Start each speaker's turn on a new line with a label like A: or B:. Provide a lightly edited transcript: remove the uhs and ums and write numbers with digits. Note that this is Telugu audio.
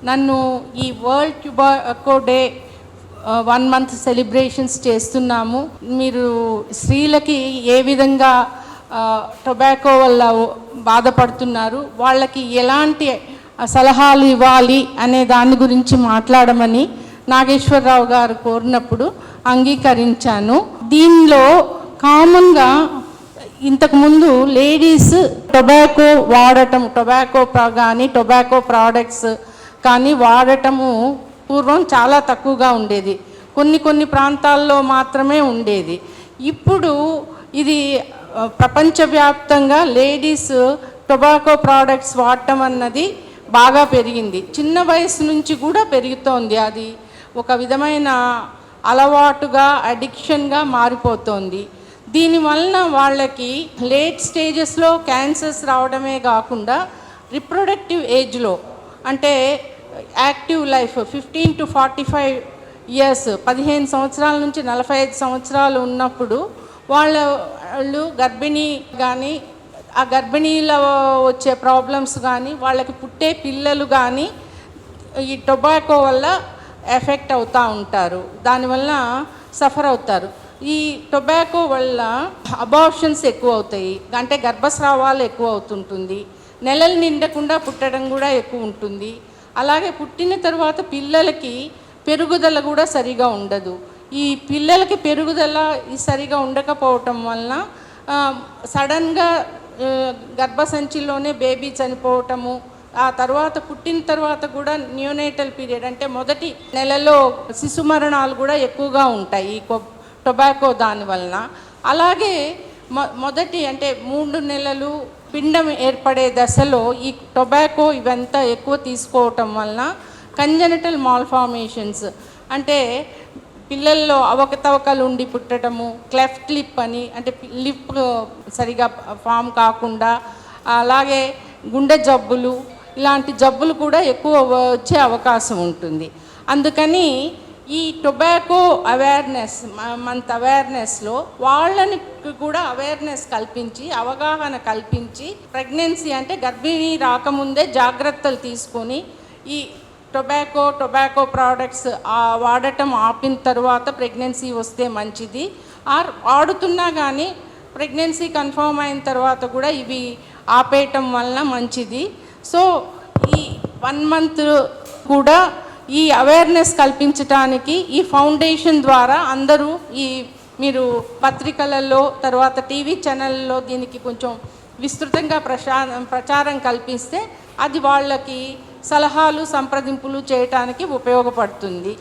A: నన్ను ఈ world tobacco day 1 month celebrations చేస్తున్నాము. మీరు స్త్రీలకి ఏ విధంగా టొబాకో వల్ల బాధపడుతున్నారు, వాళ్ళకి ఎలాంటి సలహాలు ఇవ్వాలి అనే దాని గురించి మాట్లాడమని నాగేశ్వరరావు గారు కోరినప్పుడు అంగీకరించాను. దీనిలో కామన్గా ఇంతకుముందు లేడీస్ టొబాకో వాడటం, టొబాకో కానీ టొబాకో ప్రోడక్ట్స్ కానీ వాడటము పూర్వం చాలా తక్కువగా ఉండేది. కొన్ని ప్రాంతాల్లో మాత్రమే ఉండేది. ఇప్పుడు ఇది ప్రపంచవ్యాప్తంగా లేడీస్ టొబాకో ప్రోడక్ట్స్ వాడటం అన్నది బాగా పెరిగింది. చిన్న వయసు నుంచి కూడా పెరుగుతోంది. అది ఒక విధమైన అలవాటుగా, అడిక్షన్గా మారిపోతోంది. దీనివలన వాళ్ళకి లేట్ స్టేజెస్లో క్యాన్సర్స్ రావడమే కాకుండా రిప్రొడక్టివ్ ఏజ్లో అంటే యాక్టివ్ లైఫ్ 15 to 45 years 15 సంవత్సరాల నుంచి 45 సంవత్సరాలు ఉన్నప్పుడు వాళ్ళు గర్భిణీ కానీ ఆ గర్భిణీలో వచ్చే ప్రాబ్లమ్స్ కానీ వాళ్ళకి పుట్టే పిల్లలు కానీ ఈ టొబాకో వల్ల ఎఫెక్ట్ అవుతూ ఉంటారు, దానివల్ల సఫర్ అవుతారు. ఈ టొబాకో వల్ల అబార్షన్స్ ఎక్కువ అవుతాయి, అంటే గర్భస్రావాలు ఎక్కువ అవుతుంటుంది, నెలలు నిండకుండా పుట్టడం కూడా ఎక్కువ ఉంటుంది. అలాగే పుట్టిన తర్వాత పిల్లలకి పెరుగుదల కూడా సరిగా ఉండదు. ఈ పిల్లలకి పెరుగుదల సరిగా ఉండకపోవటం వలన సడన్గా గర్భసంచిలోనే బేబీ చనిపోవటము, ఆ తర్వాత పుట్టిన తర్వాత కూడా న్యూనేటల్ పీరియడ్ అంటే మొదటి నెలలో శిశు మరణాలు కూడా ఎక్కువగా ఉంటాయి ఈ టొబాకో దానివలన. అలాగే మొదటి అంటే 3 నెలలు పిండం ఏర్పడే దశలో ఈ టొబాకో ఇవంతా ఎక్కువ తీసుకోవటం వలన కంజెనిటల్ మాల్ఫార్మేషన్స్ అంటే పిల్లల్లో అవకతవకలు ఉండి పుట్టడము, క్లెఫ్ట్ లిప్ అని అంటే లిప్ సరిగా ఫామ్ కాకుండా, అలాగే గుండె జబ్బులు, ఇలాంటి జబ్బులు కూడా ఎక్కువ వచ్చే అవకాశం ఉంటుంది. అందుకని ఈ టొబాకో మంత్ అవేర్నెస్లో వాళ్ళని కూడా అవేర్నెస్ కల్పించి, అవగాహన కల్పించి, ప్రెగ్నెన్సీ అంటే గర్భిణీ రాకముందే జాగ్రత్తలు తీసుకొని ఈ టొబాకో ప్రోడక్ట్స్ వాడటం ఆపిన తర్వాత ప్రెగ్నెన్సీ వస్తే మంచిది. వాడుతున్నా కానీ ప్రెగ్నెన్సీ కన్ఫర్మ్ అయిన తర్వాత కూడా ఇవి ఆపేయటం వలన మంచిది. సో ఈ 1 month కూడా ఈ అవేర్నెస్ కల్పించడానికి ఈ ఫౌండేషన్ ద్వారా అందరూ మీరు పత్రికలలో తర్వాత టీవీ ఛానళ్ళలో దీనికి కొంచెం విస్తృతంగా ప్రచారం కల్పిస్తే అది వాళ్ళకి సలహాలు సంప్రదింపులు చేయటానికి ఉపయోగపడుతుంది.